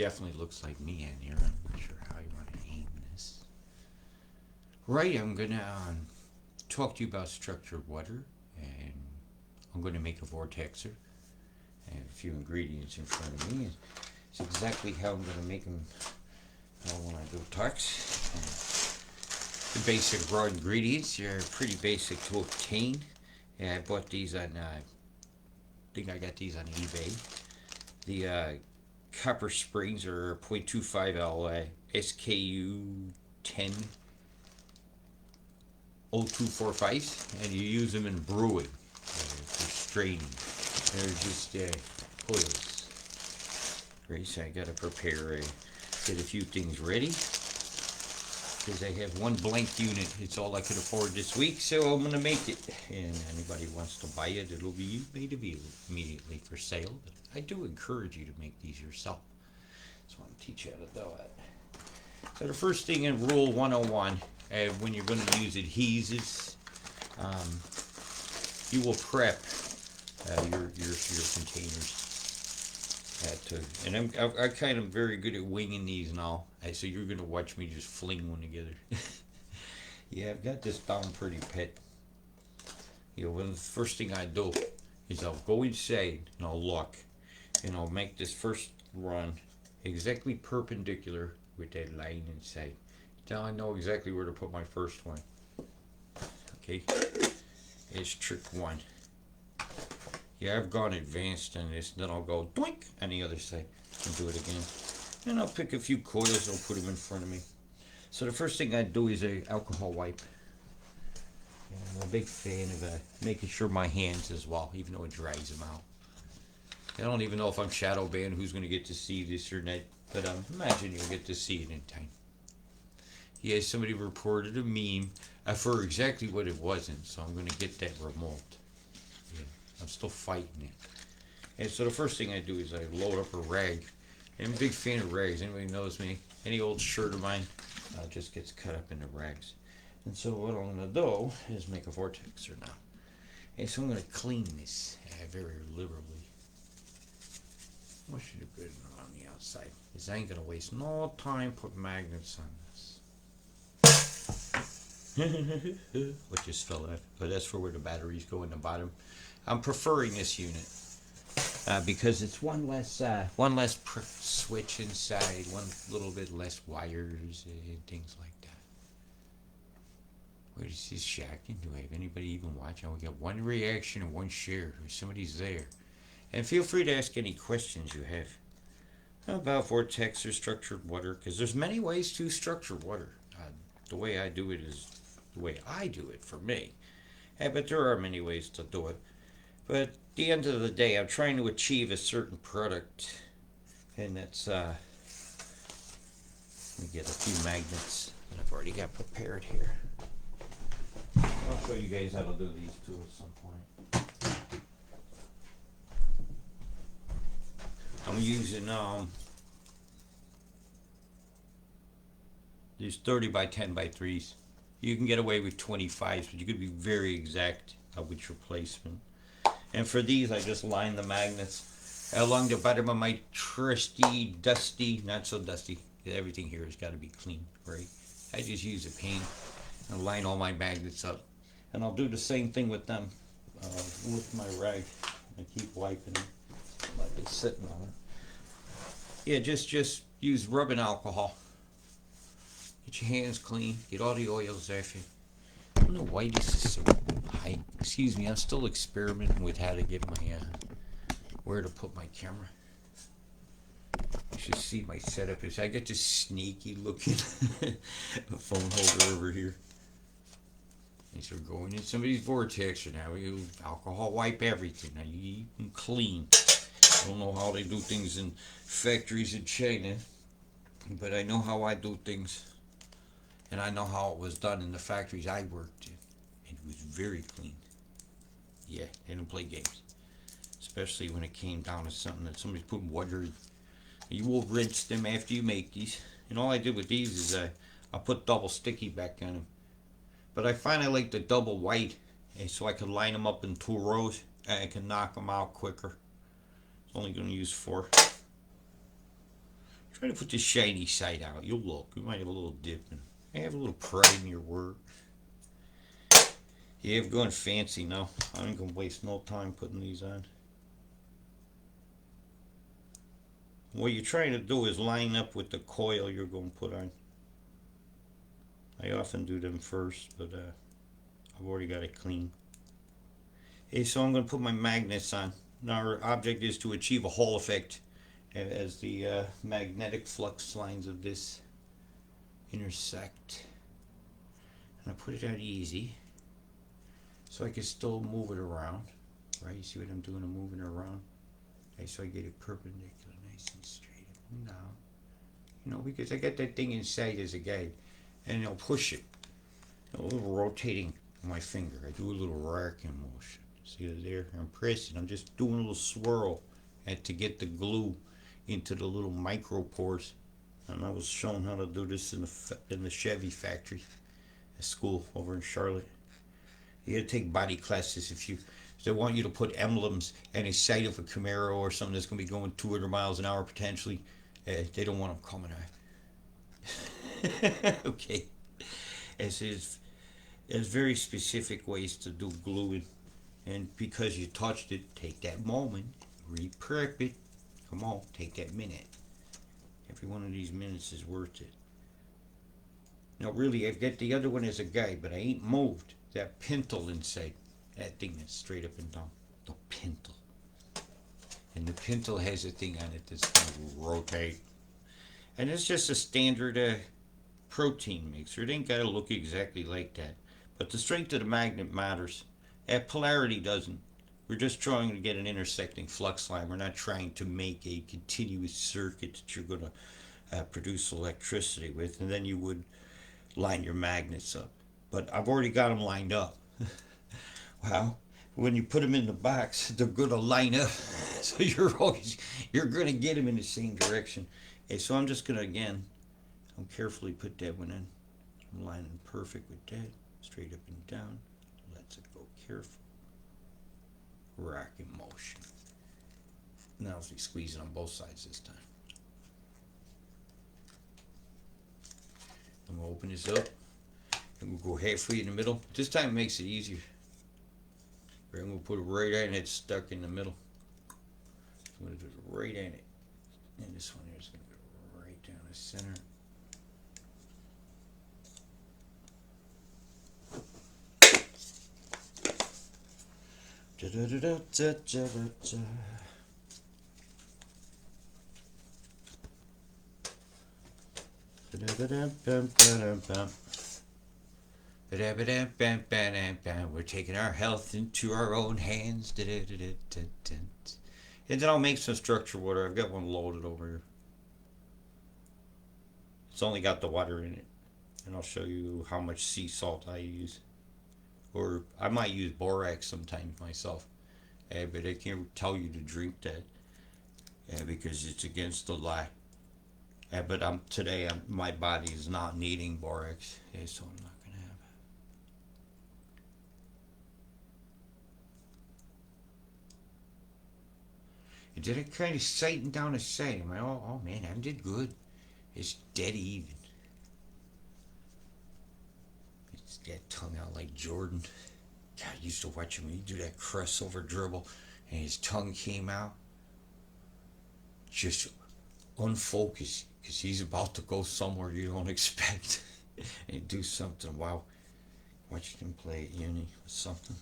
definitely looks like me in here. I'm not sure how you want to aim this. Right, I'm going to talk to you about structured water, and I'm going to make a vortexer. I have a few ingredients in front of me. It's exactly how I'm going to make them when I do talks. The basic raw ingredients are pretty basic to obtain. Yeah, I bought these on, I think I got these on eBay. The copper springs are 0.25L SKU 10 0245s, and you use them in brewing for straining. They're just coils. Great, so I gotta prepare, get a few things ready. Because I have one blank unit. It's all I could afford this week, so I'm going to make it. And anybody who wants to buy it, it'll be made available immediately for sale. But I do encourage you to make these yourself. So I'm going to teach you how to do it. So the first thing in Rule 101, when you're going to use adhesives, you will prep your containers. And I kind of very good at winging these now. So you're going to watch me just fling one together. Yeah, I've got this down pretty pet. Well, the first thing I do is I'll go inside and I'll look. And I'll make this first run exactly perpendicular with that line inside. Now I know exactly where to put my first one. Okay, it's trick one. Yeah, I've gone advanced on this. Then I'll go doink on the other side and do it again. And I'll pick a few coils. I'll put them in front of me. So the first thing I do is a alcohol wipe. And I'm a big fan of making sure my hands as well, even though it dries them out. I don't even know if I'm shadow banned, who's going to get to see this or not. But imagine you'll get to see it in time. Yeah, somebody reported a meme for exactly what it wasn't. So I'm going to get that removed. I'm still fighting it. And so the first thing I do is I load up a rag. And I'm a big fan of rags. Anybody knows me? Any old shirt of mine just gets cut up into rags. And so what I'm going to do is make a vortexer now. And so I'm going to clean this very liberally. What should have been on the outside? Because I ain't going to waste no time putting magnets on this. What just fell out? But that's for where the batteries go in the bottom. I'm preferring this unit because it's one less switch inside, one little bit less wires and things like that. Where is this shacking? Do I have anybody even watching? We got one reaction and one share. Somebody's there. And feel free to ask any questions you have about vortex or structured water, because there's many ways to structure water. The way I do it is the way I do it for me. But there are many ways to do it. But at the end of the day, I'm trying to achieve a certain product, and that's, let me get a few magnets that I've already got prepared here. I'll show you guys how to do these too at some point. I'm using these 30 by 10 by 3s. You can get away with 25s, but you could be very exact with your placement. And for these, I just line the magnets along the bottom of my trusty, dusty, not so dusty. Everything here has got to be clean, right? I just use a paint and line all my magnets up. And I'll do the same thing with them, with my rag. I keep wiping them like it's sitting on it. Yeah, just use rubbing alcohol. Get your hands clean. Get all the oils off you. I don't know why this is so high. Excuse me, I'm still experimenting with how to get my, where to put my camera. You should see my setup. I got this sneaky looking phone holder over here. And so going in somebody's vortex, and now you alcohol wipe everything. Now you can clean. I don't know how they do things in factories in China, but I know how I do things. And I know how it was done in the factories I worked in. And it was very clean. Yeah, they don't play games. Especially when it came down to something that somebody's putting water in. You will rinse them after you make these. And all I did with these is I put double sticky back on them. But I find I like the double white. And so I can line them up in 2 rows. And I can knock them out quicker. Only going to use 4. Try to put the shiny side out. You'll look. You might have a little dip and have a little pride in your work. Yeah, I'm going fancy now. I ain't gonna waste no time putting these on. What you're trying to do is line up with the coil you're going to put on. I often do them first, but I've already got it clean. Okay, so I'm going to put my magnets on. Now our object is to achieve a Hall effect as the magnetic flux lines of this intersect. And I put it out easy so I can still move it around. Right, you see what I'm doing? I'm moving it around. Okay, so I get it perpendicular, nice and straight up and down. You know, because I got that thing inside as a guide. And I'll push it. A little rotating my finger. I do a little racking motion. See it there? I'm pressing. I'm just doing a little swirl to get the glue into the little micro pores. And I was shown how to do this in the Chevy factory at school over in Charlotte. You gotta take body classes if they want you to put emblems and a sight of a Camaro or something that's gonna be going 200 miles an hour potentially. They don't want them coming out. Okay. There's very specific ways to do gluing, and because you touched it, take that moment, re-prep it. Come on, take that minute. Every one of these minutes is worth it. Now, really, I've got the other one as a guide, but I ain't moved that pintle inside. That thing that's straight up and down. The pintle. And the pintle has a thing on it that's going to rotate. And it's just a standard protein mixer. It ain't got to look exactly like that. But the strength of the magnet matters. Polarity doesn't. We're just trying to get an intersecting flux line. We're not trying to make a continuous circuit that you're going to produce electricity with. And then you would line your magnets up. But I've already got them lined up. Well, when you put them in the box, they're going to line up. So you're going to get them in the same direction. Okay, so I'm just going to, again, I'll carefully put that one in. I'm lining perfect with that. Straight up and down. Let's it go careful. Rock in motion. Now I'll be squeezing on both sides this time. I'm going to open this up. And we'll go halfway in the middle. This time it makes it easier. I'm going to put it right in it, stuck in the middle. I'm going to do it right in it. And this one here is going to go right down the center. Da da da da da da da. We're taking our health into our own hands. And then I'll make some structure water. I've got one loaded over here. It's only got the water in it. And I'll show you how much sea salt I use. Or I might use borax sometimes myself. But I can't tell you to drink that. Because it's against the law. But today my body is not needing borax. So I'm not going to have it. And then I kind of sighting down the sight. I'm like, oh man, I did good. It's dead even. It's that tongue out like Jordan. God, I used to watch him. He'd do that crossover dribble, and his tongue came out. Just unfocused, because he's about to go somewhere you don't expect and do something. Wow. Watch him play at uni or something.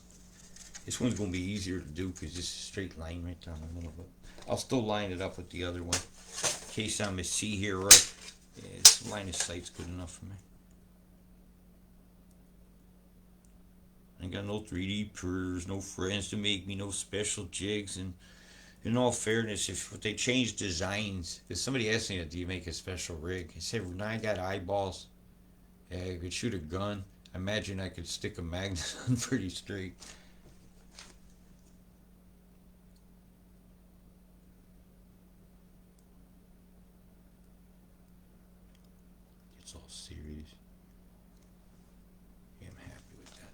This one's going to be easier to do because this is a straight line right down the middle. But I'll still line it up with the other one. In case I'm a C here, right? Yeah, this line of sight's good enough for me. I ain't got no 3D printers, no friends to make me no special jigs. And in all fairness, if they change designs, because somebody asked me, do you make a special rig? I said, when I got eyeballs, I could shoot a gun. I imagine I could stick a magnet on pretty straight. It's all serious. Yeah, I'm happy with that.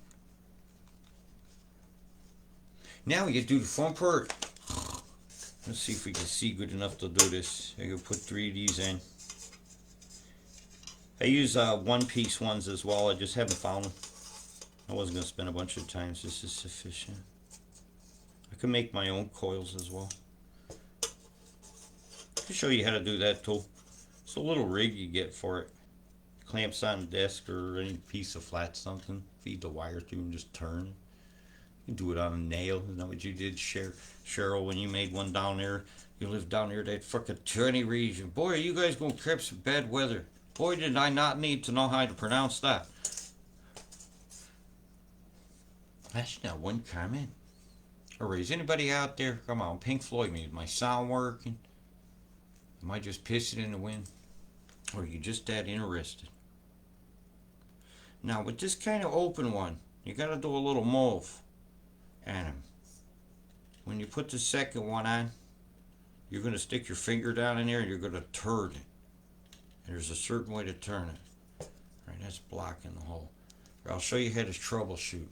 Now we get to do the fun part. Let's see if we can see good enough to do this. I'm going to put 3 of these in. I use one-piece ones as well. I just haven't found them. I wasn't gonna spend a bunch of times. This is sufficient. I can make my own coils as well. I'll show you how to do that too. It's a little rig you get for it. Clamps on the desk or any piece of flat something. Feed the wire through and just turn. You can do it on a nail. Isn't that what you did, Cheryl, when you made one down there? You lived down there that fucking Twenty region. Boy, are you guys gonna catch some bad weather. Boy, did I not need to know how to pronounce that. That's not one comment. Or is anybody out there? Come on, Pink Floyd me. Is my sound working? Am I just pissing in the wind? Or are you just that interested? Now, with this kind of open one, you gotta do a little move. And when you put the second one on, you're gonna stick your finger down in there and you're gonna turn it. And there's a certain way to turn it. Right, that's blocking the hole. Or I'll show you how to troubleshoot.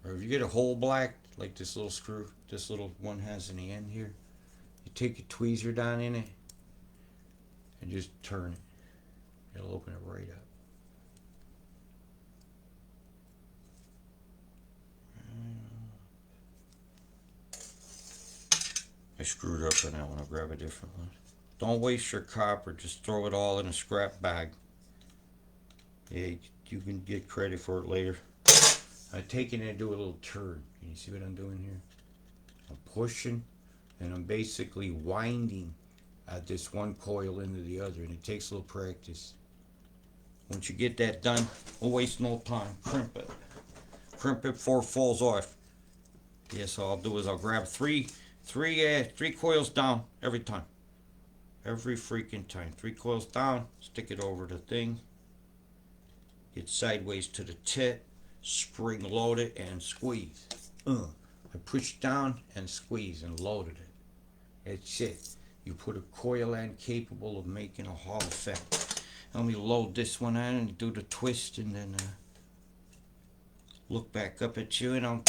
Or if you get a hole black, like this little screw, this little one has in the end here, you take your tweezer down in it and just turn it. It'll open it right up. I screwed up on that one. I'll grab a different one. Don't waste your copper. Just throw it all in a scrap bag. Yeah, you can get credit for it later. I'm taking it and do a little turn. Can you see what I'm doing here? I'm pushing and I'm basically winding this one coil into the other, and it takes a little practice. Once you get that done, don't waste no time. Crimp it. Crimp it before it falls off. Yeah, so I'll do is I'll grab three coils down every time. Every freaking time. 3 coils down, stick it over the thing. Get sideways to the tip, spring load it and squeeze. I push down and squeeze and loaded it. That's it. You put a coil on capable of making a Hall effect. Let me load this one on and do the twist and then look back up at you and I'll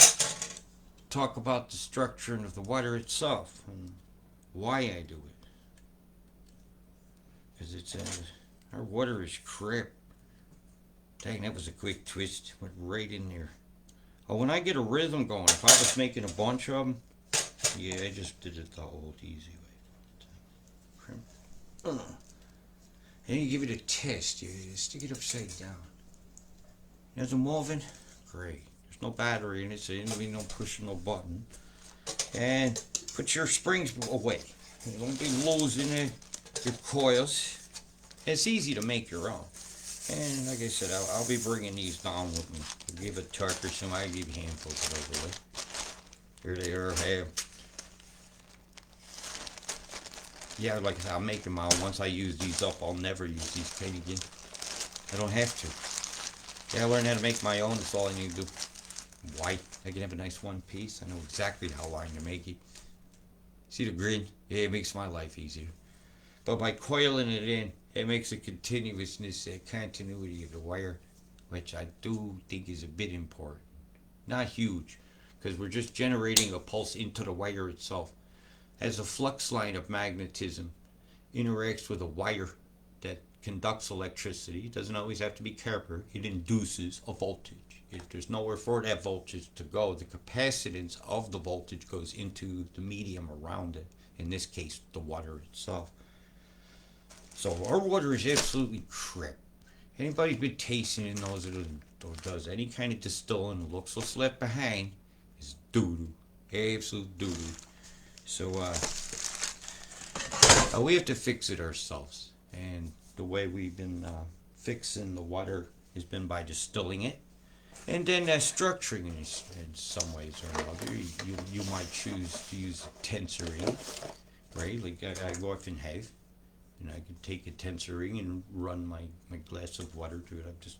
talk about the structure of the water itself and why I do it. Because it's our water is crap. Dang, that was a quick twist. Went right in there. Oh, when I get a rhythm going, if I was making a bunch of them, yeah, I just did it the old easy way. And then you give it a test. You stick it upside down. Is it moving? Great. There's no battery in it, so there'll be no pushing no button. And put your springs away. You don't be losing your coils. It's easy to make your own. And like I said, I'll be bringing these down with me. I'll give a tuck or something. I'll give you handfuls of the way. Here they are. Hey. Yeah, like I said, I'll make them out. Once I use these up, I'll never use these paint again. I don't have to. Yeah, I learned how to make my own. That's all I need to do. White. I can have a nice one piece. I know exactly how I'm going to make it. See the grin? Yeah, it makes my life easier. But by coiling it in, it makes a continuousness, a continuity of the wire, which I do think is a bit important. Not huge, because we're just generating a pulse into the wire itself. As a flux line of magnetism interacts with a wire that conducts electricity, it doesn't always have to be copper, it induces a voltage. If there's nowhere for that voltage to go, the capacitance of the voltage goes into the medium around it, in this case, the water itself. So our water is absolutely crap. Anybody's been tasting it knows it or does any kind of distilling and looks what's left behind is doo-doo. Absolute doo-doo. So we have to fix it ourselves. And the way we've been fixing the water has been by distilling it. And then structuring it in some ways or another. You might choose to use a tensor ring, right? Like I often have. And I can take a tensor ring and run my glass of water through it.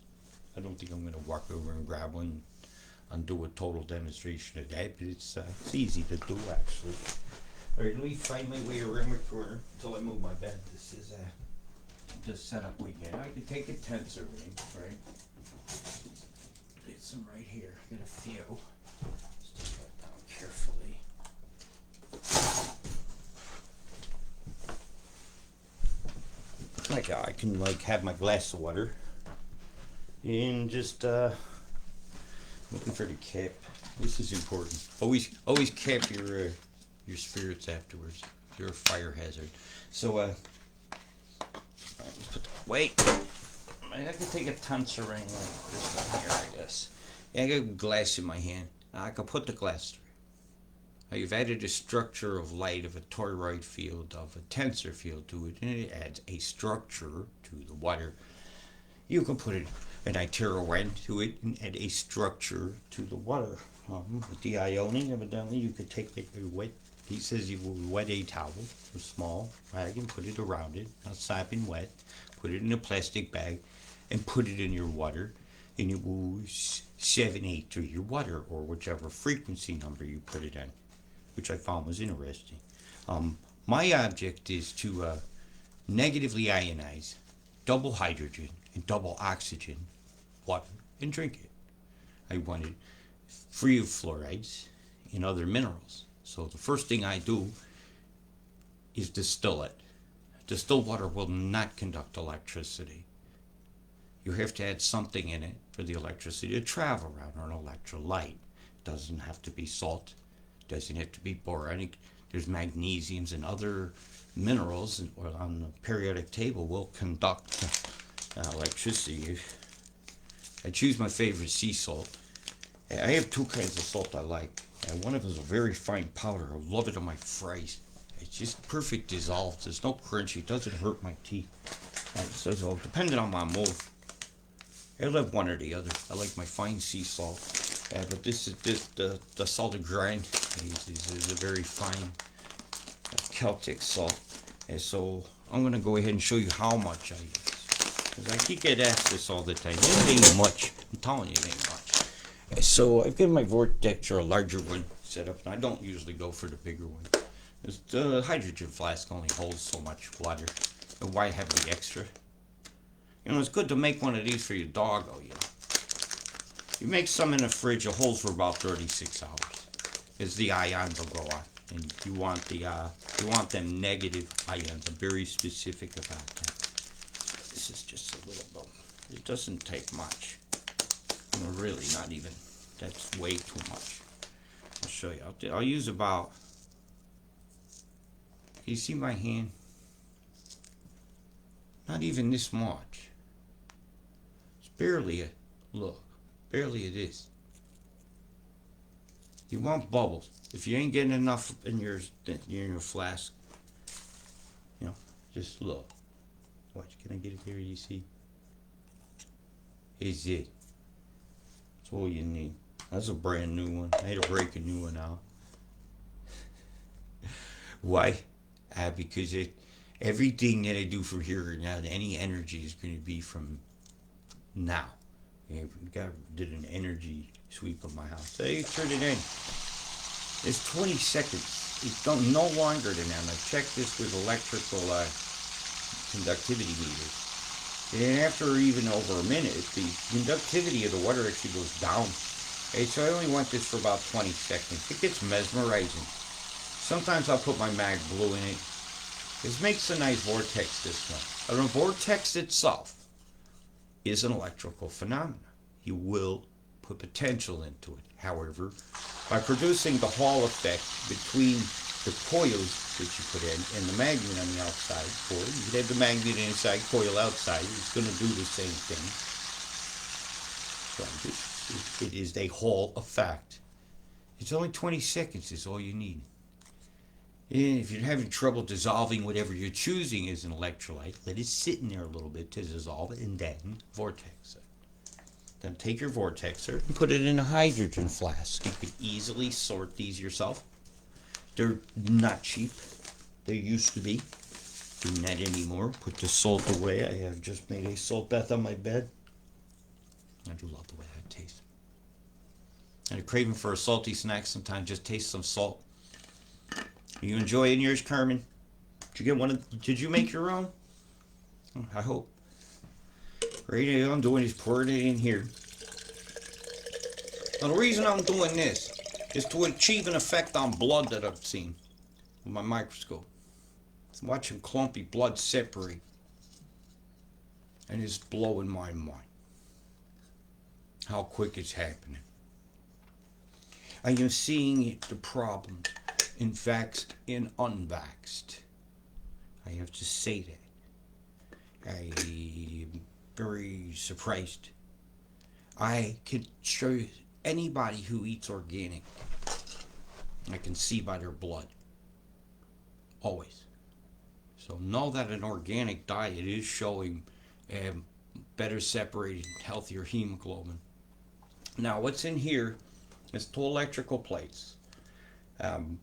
I don't think I'm going to walk over and grab one and do a total demonstration of that, but it's easy to do actually. All right, let me find my way around my corner until I move my bed. This is the setup we get. I can take a tensor ring, right? Get some right here. Get a few. Stick that down carefully. Like I can have my glass of water, And just looking for the cap. This is important. Always cap your spirits afterwards. You're a fire hazard. So wait. I have to take a tonsure ring like this one here, I guess. Yeah, I got a glass in my hand. I can put the glass through. Now you've added a structure of light of a toroid field of a tensor field to it, and it adds a structure to the water. You can put an Itero to it and add a structure to the water. With the Ioni, evidently, you could take a wet. He says you will wet a towel, a small rag, and put it around it, not sopping wet. Put it in a plastic bag, and put it in your water, and it will 7/8 through your water, or whichever frequency number you put it in, which I found was interesting. My object is to negatively ionize double hydrogen and double oxygen water and drink it. I want it free of fluorides and other minerals. So the first thing I do is distill it. Distilled water will not conduct electricity. You have to add something in it for the electricity to travel around, or an electrolyte. Doesn't have to be salt, doesn't have to be boronic. There's magnesiums and other minerals on the periodic table will conduct electricity. I choose my favorite sea salt. I have two kinds of salt I like. One of them is a very fine powder. I love it on my fries. It's just perfect dissolved. There's no crunch. It doesn't hurt my teeth. So depending on my mood, I love one or the other. I like my fine sea salt. But the salted grind is a very fine Celtic salt. And so I'm going to go ahead and show you how much I use. Because I keep getting asked this all the time. It ain't much. I'm telling you, it ain't much. So I've got my Vortexor, a larger one, set up. And I don't usually go for the bigger one. The hydrogen flask only holds so much water. And why have the extra? You know, it's good to make one of these for your doggo, you know. You make some in the fridge, it holds for about 36 hours. As the ions will go on. And you want them negative ions. I'm very specific about that. This is just a little bit. It doesn't take much. You know, really, not even. That's way too much. I'll show you. I'll use about. Can you see my hand? Not even this much. It's barely a look. Barely it is. You want bubbles. If you ain't getting enough in your flask, you know, just look. Watch, can I get it here? You see? Is it? That's all you need. That's a brand new one. I had to break a new one out. Why? Because everything that I do from here on out, any energy is going to be from now. We did an energy sweep of my house. So you turn it in. It's 20 seconds. It's no longer than that. And I checked this with electrical conductivity meters. And after even over a minute, the conductivity of the water actually goes down. Okay, so I only want this for about 20 seconds. It gets mesmerizing. Sometimes I'll put my mag blue in it. This makes a nice vortex, this one. And a vortex itself is an electrical phenomenon. You will put potential into it. However, by producing the Hall effect between the coils that you put in and the magnet on the outside coil, you have the magnet inside, coil outside, it's going to do the same thing. So it is a Hall effect. It's only 20 seconds is all you need. And if you're having trouble dissolving whatever you're choosing as an electrolyte, let it sit in there a little bit to dissolve it and then vortex it. Then take your Vortexor and put it in a hydrogen flask. You can easily sort these yourself. They're not cheap. They used to be. Doing that anymore. Put the salt away. I have just made a salt bath on my bed. I do love the way that tastes. And a craving for a salty snack sometimes. Just taste some salt. Are you enjoying yours, Carmen? Did you get one? Did you make your own? I hope. Right now, I'm doing is pouring it in here. Now, the reason I'm doing this is to achieve an effect on blood that I've seen with my microscope. I'm watching clumpy blood separate, and it's blowing my mind. how quick it's happening. I am seeing the problems in vaxxed and unvaxxed. I have to say that. I am very surprised. I can show you anybody who eats organic. I can see by their blood. Always. So know that an organic diet is showing better separated, healthier hemoglobin. Now, what's in here is two electrical plates. Um,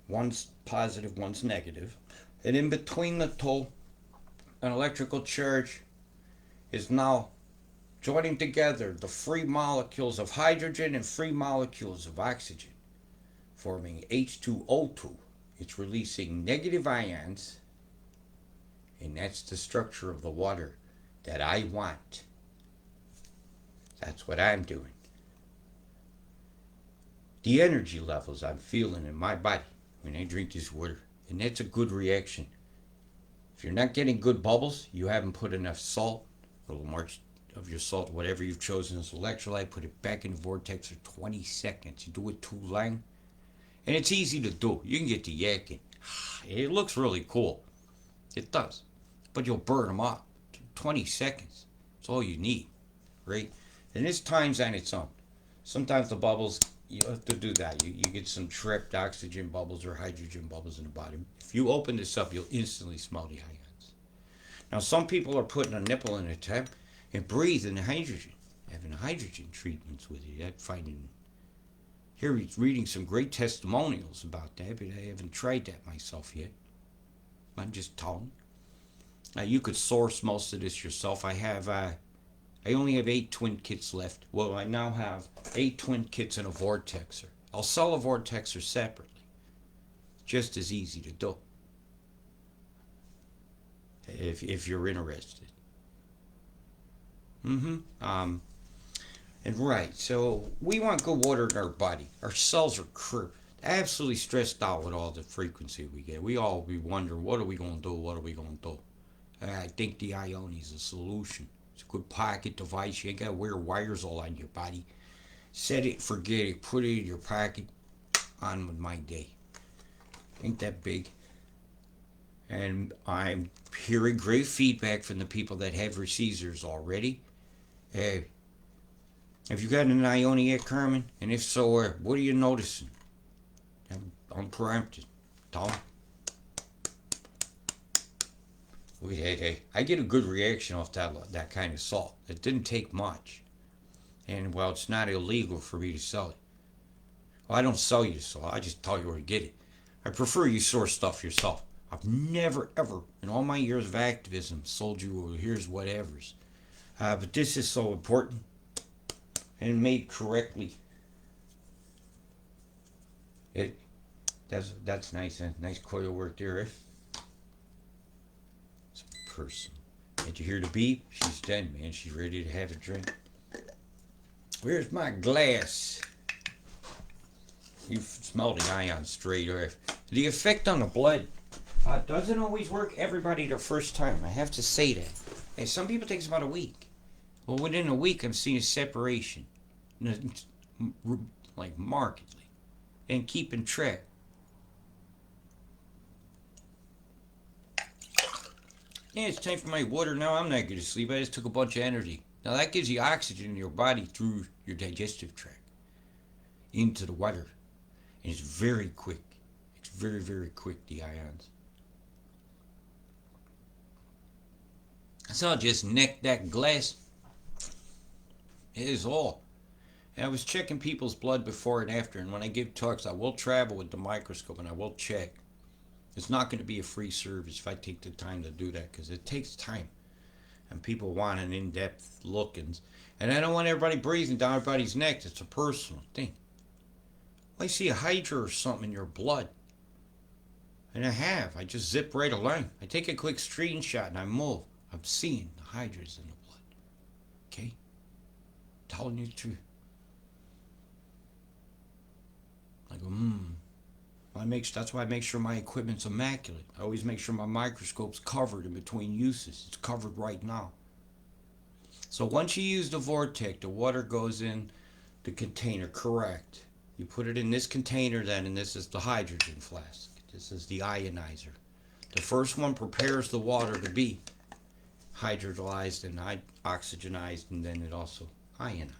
one's positive, one's negative. And in between the two, an electrical charge is now joining together the free molecules of hydrogen and free molecules of oxygen, forming H2O2. It's releasing negative ions, and that's the structure of the water that I want. That's what I'm doing. The energy levels I'm feeling in my body when I drink this water, and that's a good reaction. If you're not getting good bubbles, you haven't put enough salt, a little more of your salt, whatever you've chosen as electrolyte, put it back in the vortex for 20 seconds. You do it too long, and it's easy to do. You can get the yakking. It looks really cool. It does. But you'll burn them up. 20 seconds. That's all you need, right? And this time's on its own. Sometimes the bubbles, you have to do that. You get some trapped oxygen bubbles or hydrogen bubbles in the bottom. If you open this up, you'll instantly smell the ions. Now, some people are putting a nipple in a tap and breathing the hydrogen, having hydrogen treatments with it. I'm finding here he's reading some great testimonials about that, but I haven't tried that myself yet. I'm just telling. Now, you could source most of this yourself. I only have 8 twin kits left. Well, I now have 8 twin kits and a Vortexor. I'll sell a Vortexor separately. Just as easy to do. If you're interested. And right, so we want good water in our body. Our cells are absolutely stressed out with all the frequency we get. We all be wondering, what are we going to do? What are we going to do? I think the Ioni is a solution. It's a good pocket device. You ain't got to wear wires all on your body. Set it, forget it, put it in your pocket. On with my day. Ain't that big. And I'm hearing great feedback from the people that have receivers already. Hey, have you got an Ioni yet, Carmen? And if so, what are you noticing? I'm unprompted. Tell me. Hey, I get a good reaction off that kind of salt. It didn't take much. And, well, it's not illegal for me to sell it. Well, I don't sell you salt. I just tell you where to get it. I prefer you source stuff yourself. I've never, ever, in all my years of activism, sold you here's whatevers. But this is so important and made correctly. That's nice. Nice coil work there. It's a person. Did you hear the beep? She's done, man. She's ready to have a drink. Where's my glass? You smell the ion straight off. The effect on the blood doesn't always work everybody the first time. I have to say that. And some people it takes about a week. Well, within a week, I'm seeing a separation, like markedly, and keeping track. Yeah, it's time for my water now. I'm not going to sleep. I just took a bunch of energy. Now that gives you oxygen in your body through your digestive tract into the water. And it's very quick. It's very, very quick, the ions. So I'll just neck that glass. It is all. And I was checking people's blood before and after, and when I give talks, I will travel with the microscope and I will check. It's not going to be a free service if I take the time to do that, because it takes time. And people want an in-depth look. And I don't want everybody breathing down everybody's neck. It's a personal thing. I see a hydra or something in your blood. And I just zip right along. I take a quick screenshot and I move. I'm seeing the hydras in the blood. Okay? Telling you the truth. I go, that's why I make sure my equipment's immaculate. I always make sure my microscope's covered in between uses. It's covered right now. So once you use the Vortex, the water goes in the container, correct. You put it in this container then, and this is the hydrogen flask. This is the ionizer. The first one prepares the water to be hydrolyzed and oxygenized, and then it also ionizes.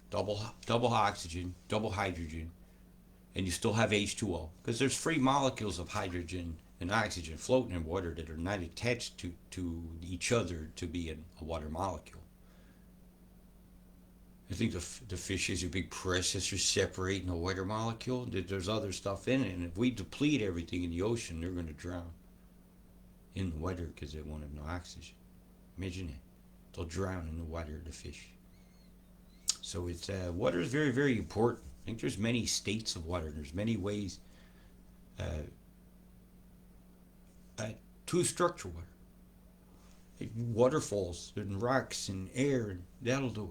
Double oxygen, double hydrogen, and you still have H2O because there's free molecules of hydrogen and oxygen floating in water that are not attached to each other to be in a water molecule. I think the fish is a big processor separating the water molecule. There's other stuff in it, and if we deplete everything in the ocean, they're going to drown in the water because they won't have no oxygen. Imagine it. They'll drown in the water, the fish. So it's water is very, very important. I think there's many states of water. There's many ways to structure water. Like waterfalls and rocks and air, and that'll do it.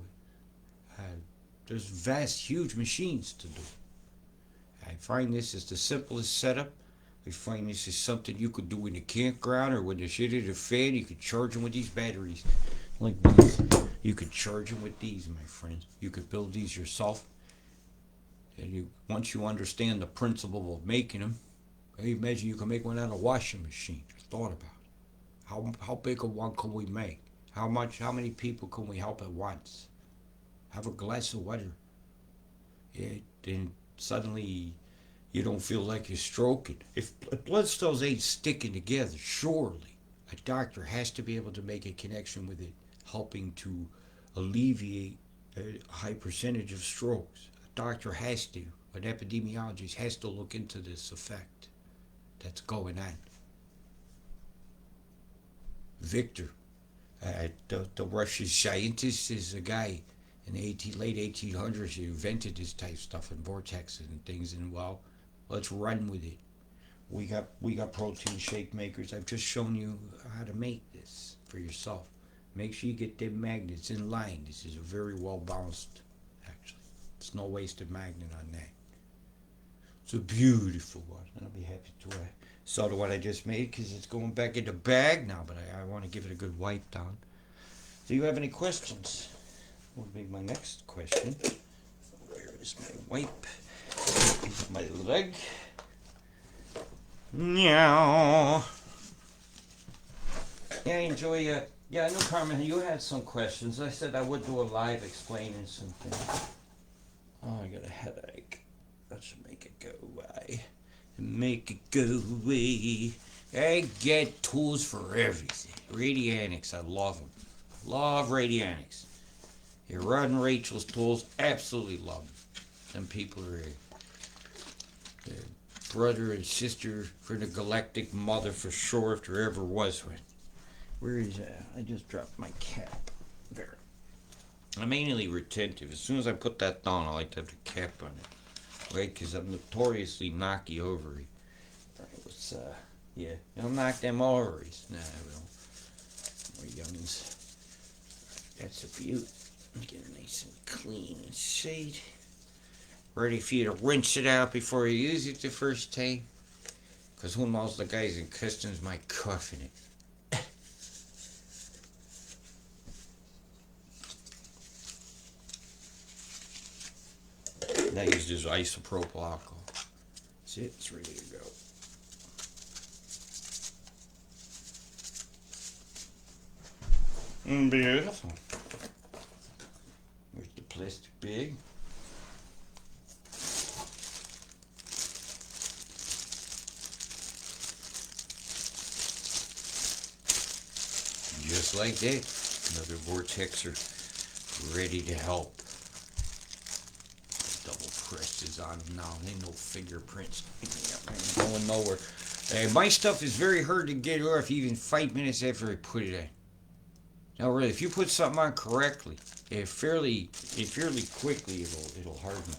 There's vast, huge machines to do it. I find this is the simplest setup. I find this is something you could do in a campground or when the shit hit a fan. You could charge them with these batteries like these. You could charge them with these, my friends. You could build these yourself. And once you understand the principle of making them, I imagine you can make one out of a washing machine. Just thought about it. How big a one can we make? How many people can we help at once? Have a glass of water. Then suddenly you don't feel like you're stroking. If blood cells ain't sticking together, surely a doctor has to be able to make a connection with it, helping to alleviate a high percentage of strokes. A doctor has to, an epidemiologist has to look into this effect that's going on. Victor, the Russian scientist, is a guy in the late 1800s who invented this type of stuff and vortexes and things, and well, let's run with it. We got protein shake makers. I've just shown you how to make this for yourself. Make sure you get them magnets in line. This is a very well balanced, actually. There's no wasted magnet on that. It's a beautiful one. I'll be happy to sell the one I just made because it's going back in the bag now, but I want to give it a good wipe down. Do you have any questions? Will be my next question. Where is my wipe? My leg. Meow. Yeah, enjoy it. Yeah, I know, Carmen, you had some questions. I said I would do a live explaining something. Oh, I got a headache. That should make it go away. Make it go away. I get tools for everything. Radionics, I love them. Love Radionics. Your Rod and Rachel's tools, absolutely love them. Them people are brother and sister for the galactic mother for sure, if there ever was one. Where is that? I just dropped my cap. There. I'm mainly retentive. As soon as I put that down, I like to have the cap on it. Right? Because I'm notoriously knocky ovary. Alright, let's, yeah. I'll knock them ovaries. Nah, I will. More youngins. That's a beaut. Get it nice and clean and shade. Ready for you to rinse it out before you use it the first time. Because who knows, the guys in customs might cuff in it. And I use this isopropyl alcohol. That's it, it's ready to go. Beautiful. Where's the plastic bag? Just like that, another Vortexer ready to help. Double pressed is on now, ain't no fingerprints. Ain't going nowhere. My stuff is very hard to get off even 5 minutes after I put it in. Now really, if you put something on correctly, fairly quickly it'll harden.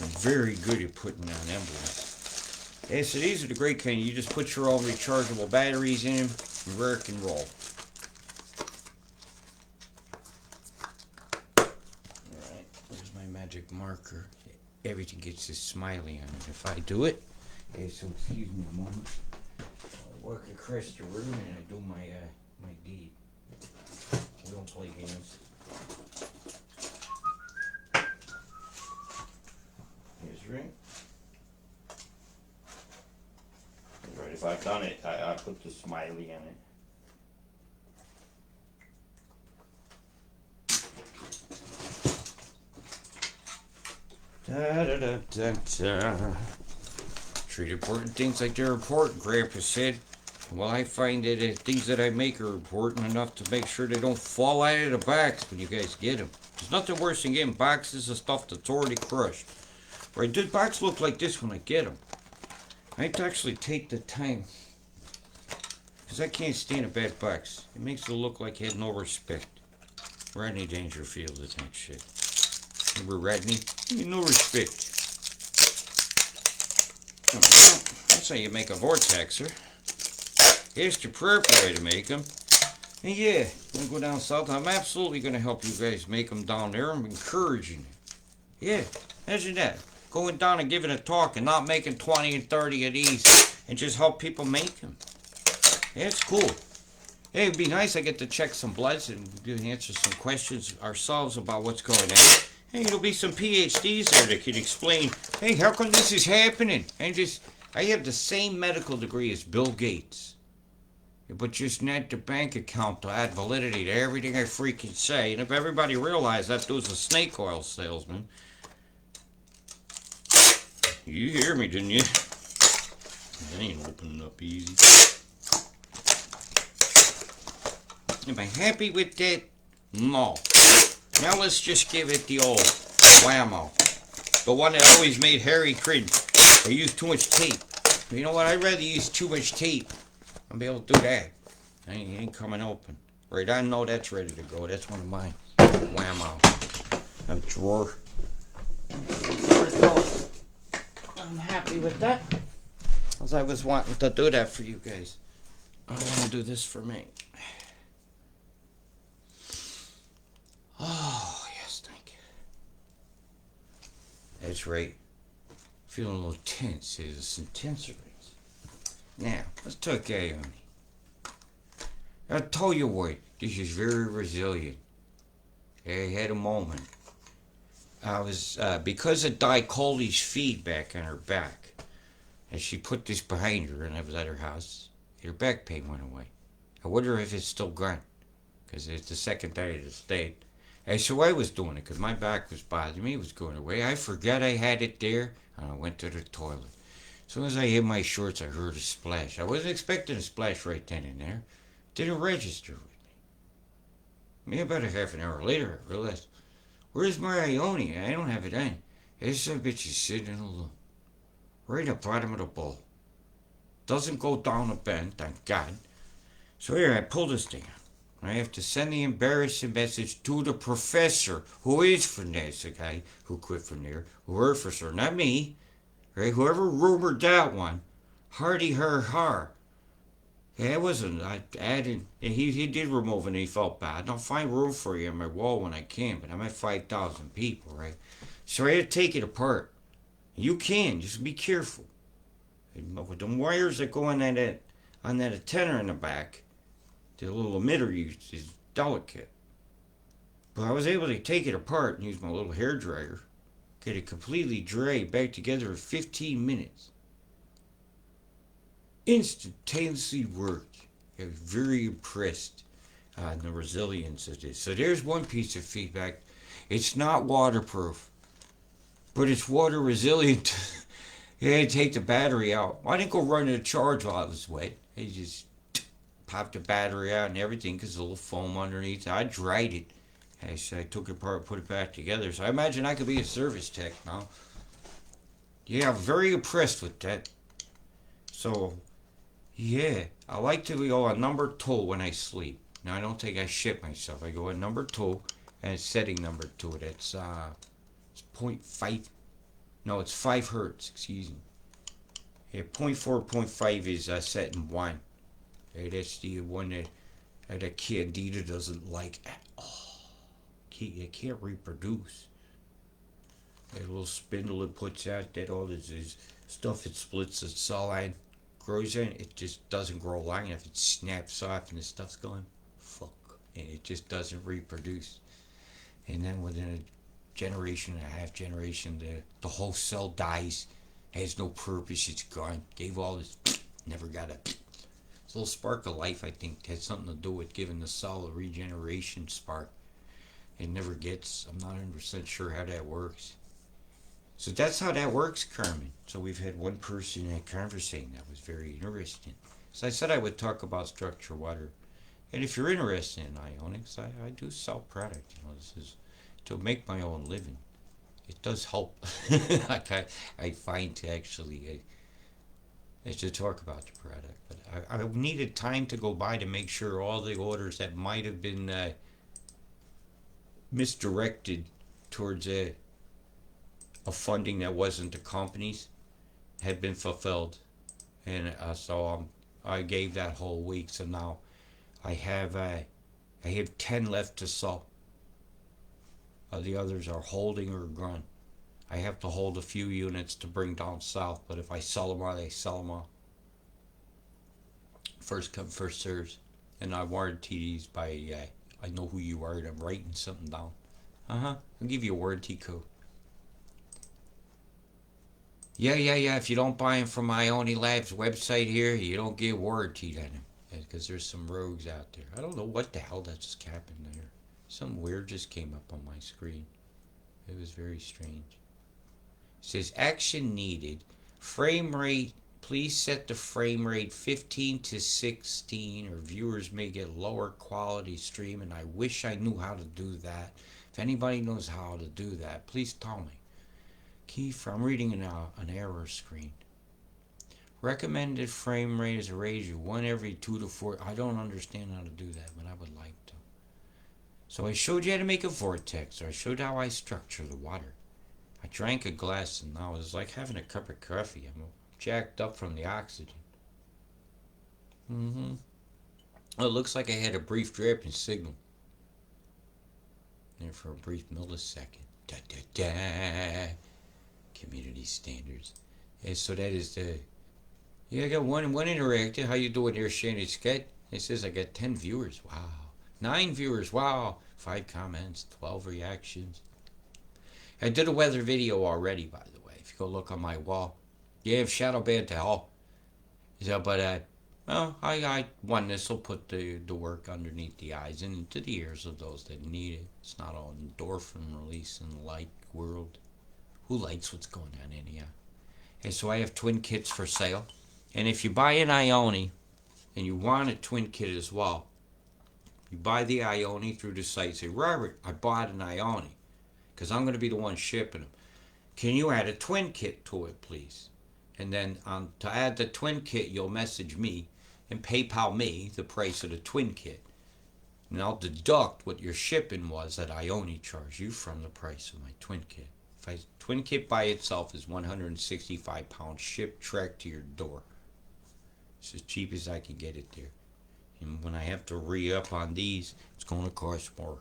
I'm very good at putting on emblems. Yeah, so these are the great kind. You just put your own rechargeable batteries in them, and rock and roll. Alright, there's my magic marker. Everything gets this smiley on it if I do it. Yeah, so excuse me a moment. I walk across the room and I do my deed. We don't play games got done it, I put the smiley in it. Da da da da da. Treat important things like they're important, Grandpa said. Well, I find that things that I make are important enough to make sure they don't fall out of the box when you guys get them. There's nothing worse than getting boxes of stuff that's already crushed. Right, the box look like this when I get them. I have to actually take the time, because I can't stand a bad box. It makes it look like it had no respect. Rodney Dangerfield is that shit. Remember Rodney? He had no respect. That's how you make a Vortexor. Here's the proper way to make them. And yeah, I'm gonna go down south. I'm absolutely gonna help you guys make them down there. I'm encouraging it. Yeah, imagine that. Going down and giving a talk and not making 20 and 30 of these and just help people make them. Yeah, it's cool. Hey, it'd be nice. I get to check some bloods and answer some questions ourselves about what's going on. Hey, there'll be some PhDs there that can explain, hey, how come this is happening? And just, I have the same medical degree as Bill Gates. But just not the bank account to add validity to everything I freaking say. And if everybody realized that dude's a snake oil salesman. You hear me, didn't you? That ain't opening up easy. Am I happy with that? No. Now let's just give it the old whammo. The one that always made Harry cringe. I used too much tape. You know what? I'd rather use too much tape. I'll be able to do that. I ain't coming open. Right, I know that's ready to go. That's one of mine. Whammo. A drawer. I'm happy with that. Because I was wanting to do that for you guys. I want to do this for me. Oh, yes, thank you. That's right. Feeling a little tense. It's some tenser. Now, let's talk Ioni. I'll tell you what, this is very resilient. I had a moment. I was, because of Dicolli's feedback on her back, and she put this behind her, and I was at her house, her back pain went away. I wonder if it's still gone, because it's the second day of the state. And so I was doing it, because my back was bothering me, it was going away. I forgot I had it there, and I went to the toilet. As soon as I hit my shorts, I heard a splash. I wasn't expecting a splash right then and there. Didn't register with me. Maybe about a half an hour later, I realized, where's my Ioni? I don't have it on. This bitch is sitting alone. Right at the bottom of the bowl. Doesn't go down a bend, thank God. So here, I pull this thing out. I have to send the embarrassing message to the professor, who is from there, the guy who quit from there, who worked for sir, not me. Right? Whoever rumored that one, Hardy her. Yeah, it wasn't. I added. He did remove it and he felt bad. I'll find room for you on my wall when I can, but I'm at 5,000 people, right? So I had to take it apart. You can, just be careful. With the wires that go on that antenna in the back, the little emitter is delicate. But I was able to take it apart and use my little hair dryer. Get it completely dry back together in 15 minutes. Instantaneously worked. I was very impressed on the resilience of this. So there's one piece of feedback. It's not waterproof, but it's water resilient. You had to take the battery out. I didn't go running a charge while it was wet. I just popped the battery out and everything because a little foam underneath. I dried it. I took it apart, put it back together. So I imagine I could be a service tech now. Yeah, I'm very impressed with that. So, yeah, I like to go on number 2 when I sleep. Now, I don't think I shit myself. I go on number 2, and it's setting number 2. That's, it's 0.5. No, it's 5 hertz, excuse me. Yeah, 0.4, 0.5 is setting 1. Okay, that's the one that Candida doesn't like at all. It can't reproduce. That little spindle it puts out, that all this is stuff it splits its cell line grows in, it just doesn't grow long enough. It snaps off and the stuff's going, fuck. And it just doesn't reproduce. And then within a generation and a half generation, the whole cell dies, has no purpose, it's gone. Gave all this Never got a little spark of life. I think has something to do with giving the cell a regeneration spark. It never gets. I'm not 100% sure how that works. So that's how that works, Carmen. So we've had one person in that conversation that was very interesting. So I said I would talk about structured water. And if you're interested in ionics, I do sell product. This is to make my own living. It does help. like I find to actually to talk about the product. But I needed time to go by to make sure all the orders that might have been misdirected towards a funding that wasn't the company's had been fulfilled. And so I gave that whole week. So now I have 10 left to sell. The others are holding or gone. I have to hold a few units to bring down south, but if I sell them all, I sell them all. First come, first serves. And I warranty these by, I know who you are and I'm writing something down. I'll give you a warranty code. Yeah. If you don't buy them from Ioni Labs website here, you don't get warranty on them. Because there's some rogues out there. I don't know what the hell that just happened there. Something weird just came up on my screen. It was very strange. It says action needed. Frame rate. Please set the frame rate 15 to 16 or viewers may get lower quality stream, and I wish I knew how to do that. If anybody knows how to do that, please tell me. Keyframe. I'm reading an error screen. Recommended frame rate is a ratio 1 every 2 to 4. I don't understand how to do that, but I would like to. So I showed you how to make a vortex, or I showed how I structure the water. I drank a glass and now it's like having a cup of coffee. I'm jacked up from the oxygen. Well, it looks like I had a brief dripping signal. There for a brief millisecond. Da da da. Community standards. And so that is the. Yeah, I got one interactive. How you doing there, Shane? It's good. It says I got 10 viewers. Wow. 9 viewers. Wow. 5 comments. 12 reactions. I did a weather video already, by the way. If you go look on my wall. Yeah, if shadow banned to hell. So, but I won this. Will put the work underneath the eyes and into the ears of those that need it. It's not all endorphin release in the light world. Who likes what's going on in here? And so I have twin kits for sale. And if you buy an Ioni and you want a twin kit as well, you buy the Ioni through the site. Say, Robert, I bought an Ioni because I'm going to be the one shipping them. Can you add a twin kit to it, please? And then to add the twin kit, you'll message me and PayPal me the price of the twin kit. And I'll deduct what your shipping was that I only charge you from the price of my twin kit. If I twin kit by itself is 165 pounds shipped direct to your door. It's as cheap as I can get it there. And when I have to re-up on these, it's going to cost more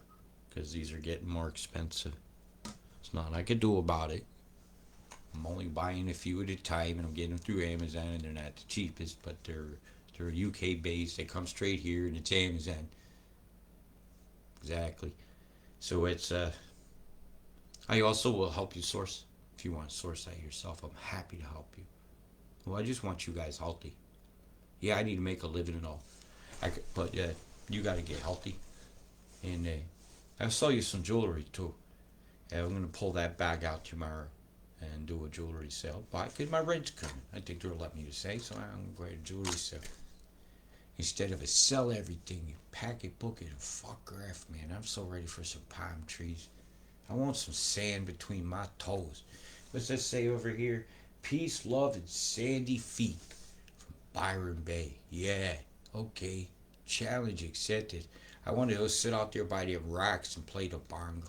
because these are getting more expensive. It's nothing I could do about it. I'm only buying a few at a time, and I'm getting them through Amazon, and they're not the cheapest, but they're UK based. They come straight here, and it's Amazon. Exactly. So it's I also will help you source if you want to source that yourself. I'm happy to help you. Well, I just want you guys healthy. Yeah, I need to make a living and all. But you got to get healthy, and I'll sell you some jewelry too. I'm gonna pull that bag out tomorrow and do a jewelry sale. Why? Because my rent's coming. I think they'll let me to say, so I'm going to a jewelry sale. Instead of a sell everything, you pack it, book it, and fuck off, man. I'm so ready for some palm trees. I want some sand between my toes. What's that say over here? Peace, love, and sandy feet from Byron Bay. Yeah, okay. Challenge accepted. I want to go sit out there by the rocks and play the bongo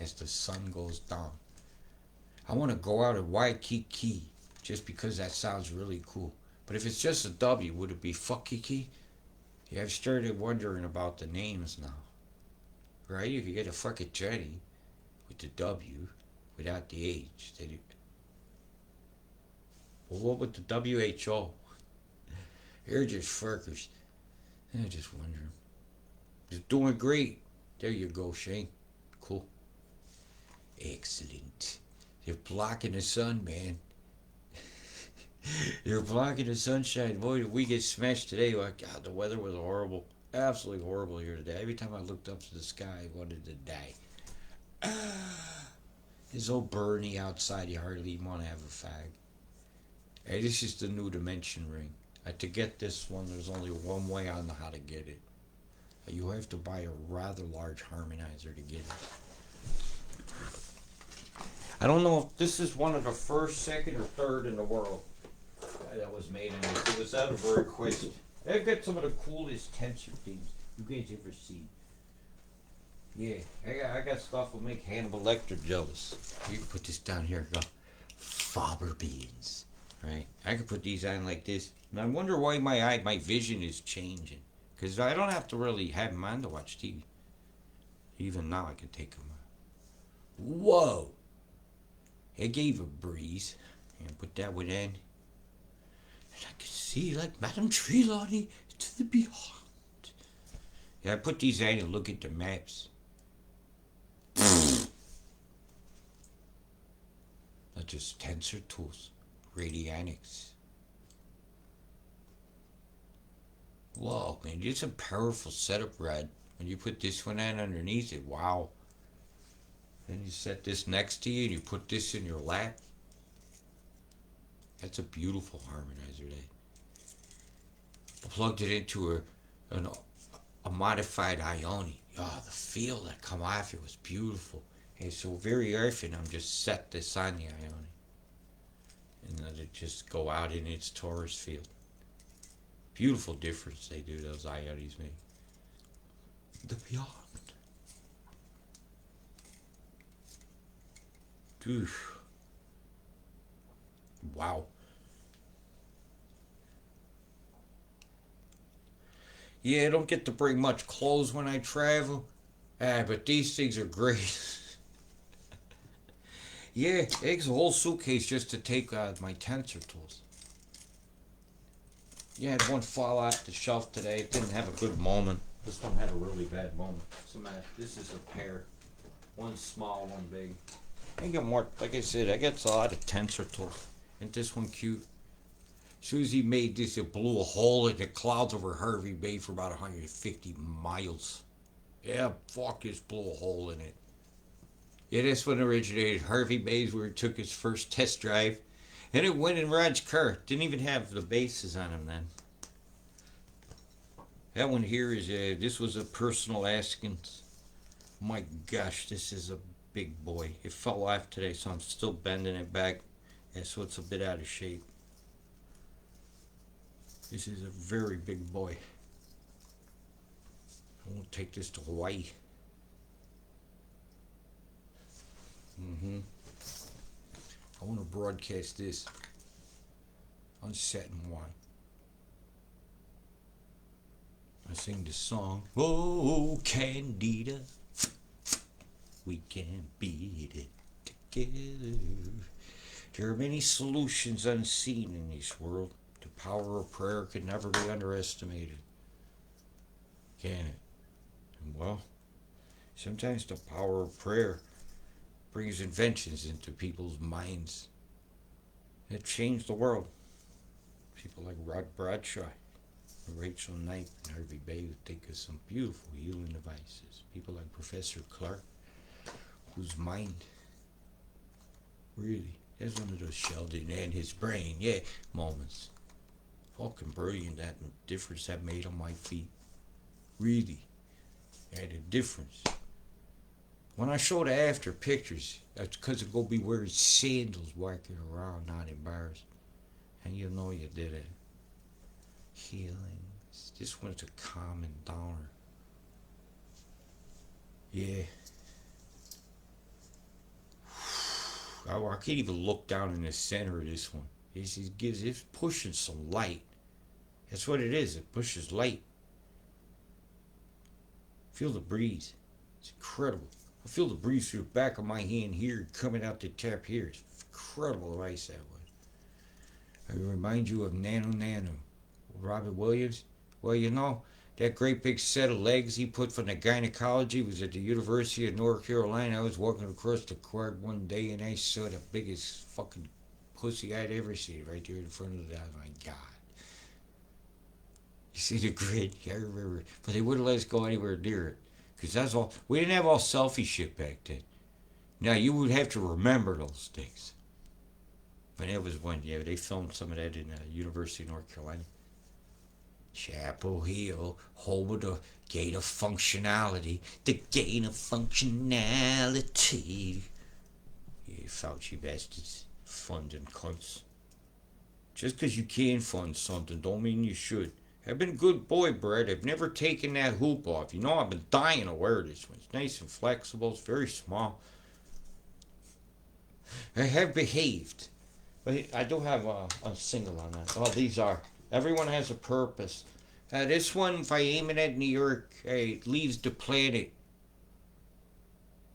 as the sun goes down. I want to go out at Waikiki just because that sounds really cool. But if it's just a W, would it be Fuckiki? Yeah, I've started wondering about the names now. Right? You could get a fucking Jenny with the W without the H. Well, what with the WHO? They're just fuckers. They're just wondering. Just doing great. There you go, Shane. Cool. Excellent. They're blocking the sun, man. You're blocking the sunshine. Boy, did we get smashed today. Like, God, the weather was horrible. Absolutely horrible here today. Every time I looked up to the sky, I wanted to die. It's so burny outside, you hardly even want to have a fag. Hey, this is the new dimension ring. To get this one, there's only one way I know how to get it. You have to buy a rather large harmonizer to get it. I don't know if this is one of the first, second, or third in the world that was made in this. It was out of a request. They've got some of the coolest tensor things you guys ever seen. Yeah, I got stuff will make Hannibal Lecter jealous. You can put this down here. Go, Faber beans, right? I can put these on like this, and I wonder why my vision is changing. Because I don't have to really have them on to watch TV. Even now, I can take them on. Whoa! It gave a breeze. And put that one in. And I can see like Madame Trelawney to the beyond. Yeah, I put these in and look at the maps. Not just tensor tools, radionics. Whoa, man, it's a powerful setup, Red. When you put this one in underneath it, wow. Then you set this next to you and you put this in your lap. That's a beautiful harmonizer there. I plugged it into a modified Ioni. Oh, the feel that come off it was beautiful. And so very often I'm just set this on the Ioni. And let it just go out in its torus field. Beautiful difference they do, those Ionis make. The beyond. Oof. Wow. Yeah, I don't get to bring much clothes when I travel. But these things are great. Yeah, it takes a whole suitcase just to take my tensor tools. Yeah, I had one fall off the shelf today. It didn't have a good moment. This one had a really bad moment. This is a pair. One small, one big. I get more, like I said, I get a lot of tensor tools. Isn't this one cute? As soon as he made this, it blew a hole in the clouds over Harvey Bay for about 150 miles. Yeah, fuck, just blew a hole in it. Yeah, this one originated Harvey Bay's where he took his first test drive. And it went in Rod's car. Didn't even have the bases on him then. That one here is this was a personal Askins. My gosh, this is a big boy. It fell off today, so I'm still bending it back. Yeah, so it's a bit out of shape. This is a very big boy. I won't take this to Hawaii. I want to broadcast this on set and wine. I sing the song, oh, Candida, we can beat it together. There are many solutions unseen in this world. The power of prayer can never be underestimated. Can it? And well, sometimes the power of prayer brings inventions into people's minds that change the world. People like Rod Bradshaw, Rachel Knight, and Harvey Bay who think of some beautiful healing devices. People like Professor Clark, whose mind really, there's one of those Sheldon and his brain, yeah, moments. Fucking brilliant, that difference that made on my feet. Really had a difference. When I show the after pictures, that's because it go be wearing sandals walking around, not in bars. And you know you did it. Healings. This one's a calm and downer. Yeah. I can't even look down in the center of this one. It's pushing some light. That's what it is. It pushes light. Feel the breeze. It's incredible. I feel the breeze through the back of my hand here, coming out the tap here. It's incredible device that was. I remind you of Nano, Robert Williams. Well, you know, that great big set of legs he put from the gynecology was at the University of North Carolina. I was walking across the court one day and I saw the biggest fucking pussy I'd ever seen right there in front of the. Oh my God. You see the grid? Yeah, I remember. But they wouldn't let us go anywhere near it. Because that's all. We didn't have all selfie shit back then. Now, you would have to remember those things. But it was when, yeah, they filmed some of that in University of North Carolina. Chapel Hill, home of the gate of functionality. The gate of functionality. You Fauci bastards. Funding cunts. Just because you can fund something don't mean you should. I've been a good boy, Brett. I've never taken that hoop off. You know, I've been dying to wear this one. It's nice and flexible. It's very small. I have behaved. But I do have a single on that. Oh, these are. Everyone has a purpose. This one, if I aim it at New York, it leaves the planet.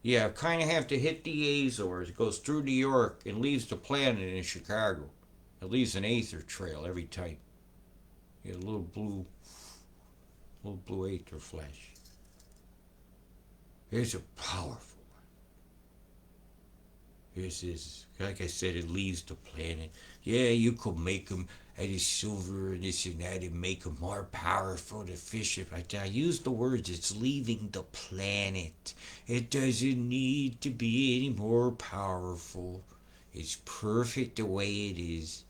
Yeah, kind of have to hit the Azores. It goes through New York and leaves the planet in Chicago. It leaves an aether trail every time. You get a little blue aether flash. It's a powerful one. This is, like I said, it leaves the planet. Yeah, you could make them out of silver and this and that and make them more powerful, efficient. But I use the words, it's leaving the planet. It doesn't need to be any more powerful. It's perfect the way it is.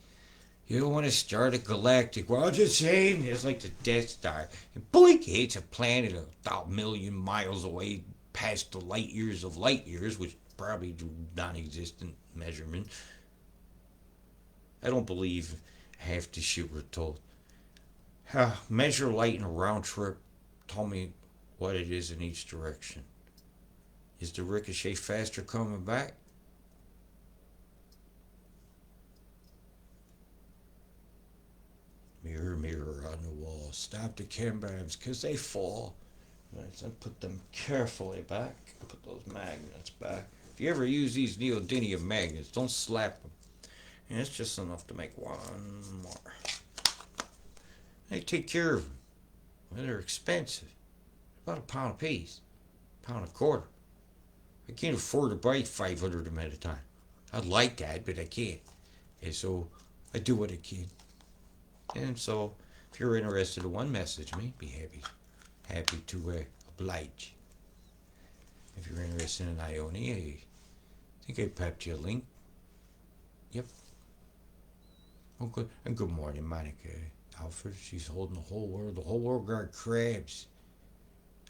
You don't want to start a galactic war. I'm just saying, it's like the Death Star. And boink, it's a planet a million miles away past the light years of light years, which probably do non-existent measurement. I don't believe half the shit we're told. Measure light in a round trip. Tell me what it is in each direction. Is the ricochet faster coming back? Mirror, mirror on the wall. Stop the cam-bams because they fall. Right, so I put them carefully back. Put those magnets back. If you ever use these neodymium magnets, don't slap them. And it's just enough to make one more. They take care of them. Well, they're expensive. About £1 a piece. £1 a quarter. I can't afford to buy 500 of them at a time. I'd like that, but I can't. And so I do what I can. And so if you're interested in one, message me. Be happy to oblige. If you're interested in Ioni, I think I popped you a link. Yep. Oh, good. And good morning, Monica Alfred. She's holding the whole world. The whole world got crabs.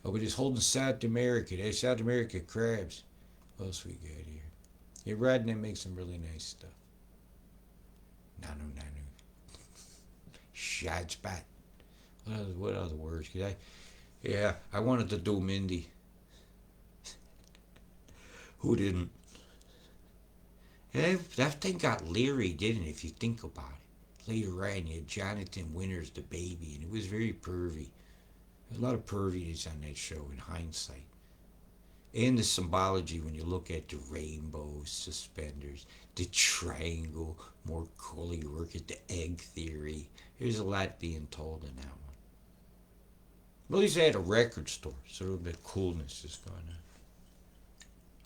Oh, but it's holding South America. There's South America crabs. What else we got here? Yeah, Rodney makes some really nice stuff. Nanu. Shad spot. What other words? I wanted to do Mindy. Who didn't? Yeah, that thing got leery, didn't it, if you think about it? Later on, you had Jonathan Winters, the baby, and it was very pervy. There's a lot of perviness on that show in hindsight. And the symbology when you look at the rainbow suspenders, the triangle, more cool you work at the egg theory. There's a lot being told in that one. Well, at least they had a record store, so a little bit of coolness is going on.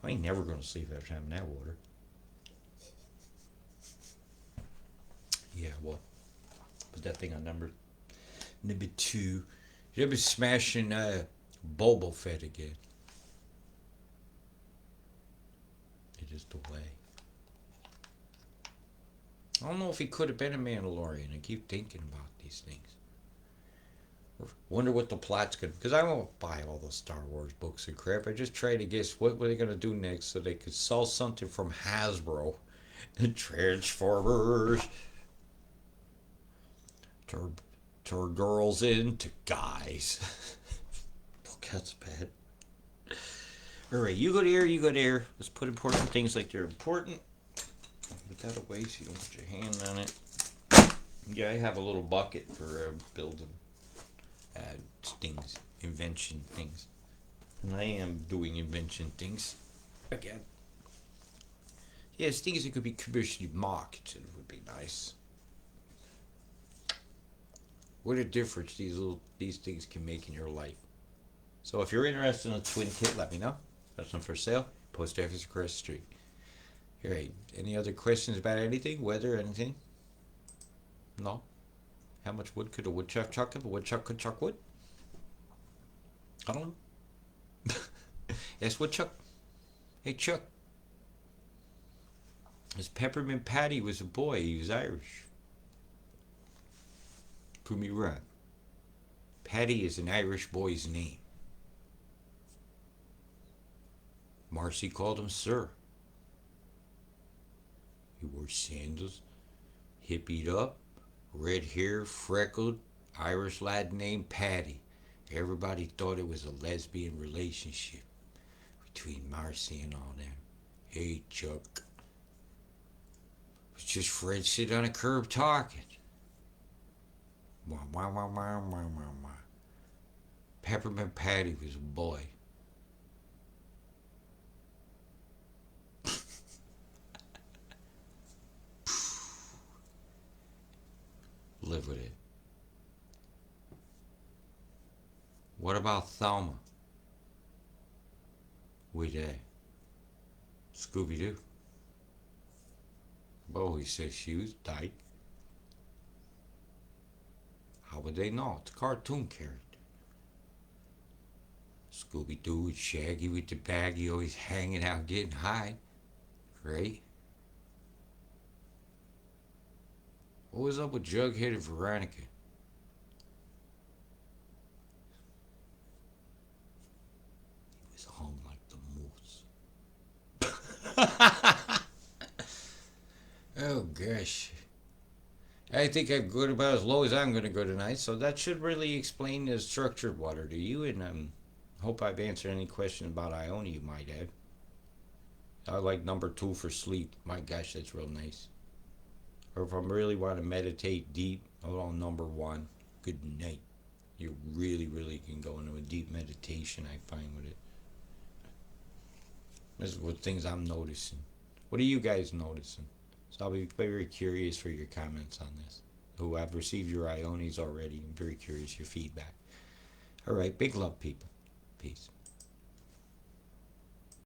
I ain't never going to sleep after having that water. Yeah, well, put that thing on number 2. You'll be smashing Boba Fett again. It is the way. I don't know if he could have been a Mandalorian. I keep thinking about these things. Wonder what the plot's going to... Because I won't buy all the Star Wars books and crap. I just try to guess what were they going to do next so they could sell something from Hasbro. The Transformers. Turn girls into guys. Look, that's bad. Alright, you go there. Let's put important things like they're important. Put that away so you don't put your hand on it. Yeah, I have a little bucket for building things, invention things. And I am doing invention things again. Yes, things that could be commercially marketed would be nice. What a difference these things can make in your life. So if you're interested in a twin kit, let me know. That's one for sale. Post office across the street. All right. Any other questions about anything? Weather? Anything? No? How much wood could a woodchuck chuck if a woodchuck could chuck wood? I don't know. Yes, woodchuck. Hey, Chuck. His Peppermint Patty was a boy. He was Irish. Prove me wrong. Patty is an Irish boy's name. Marcy called him Sir. He wore sandals, hippied up, red hair, freckled, Irish lad named Patty. Everybody thought it was a lesbian relationship between Marcy and all them. Hey, Chuck. It was just Fred sitting on a curb talking. Wah, wah, wah, wah, wah, wah, wah. Peppermint Patty was a boy. Live with it. What about Thelma? With Scooby Doo. Well, he says she was dyke. How would they know? It's a cartoon character. Scooby Doo with Shaggy with the baggie, always hanging out getting high. Right? What was up with Jughead and Veronica? He was hung like the moose. Oh gosh. I think I'm good about as low as I'm going to go tonight, so that should really explain the structured water to you, and hope I've answered any question about Ioni you might have. I like number 2 for sleep. My gosh, that's real nice. Or if I'm really want to meditate deep, I'll number 1. Good night. You really, really can go into a deep meditation, I find, with it. This is what things I'm noticing. What are you guys noticing? So I'll be very curious for your comments on this. Who I've received your Ionis already. I'm very curious your feedback. All right, big love, people. Peace.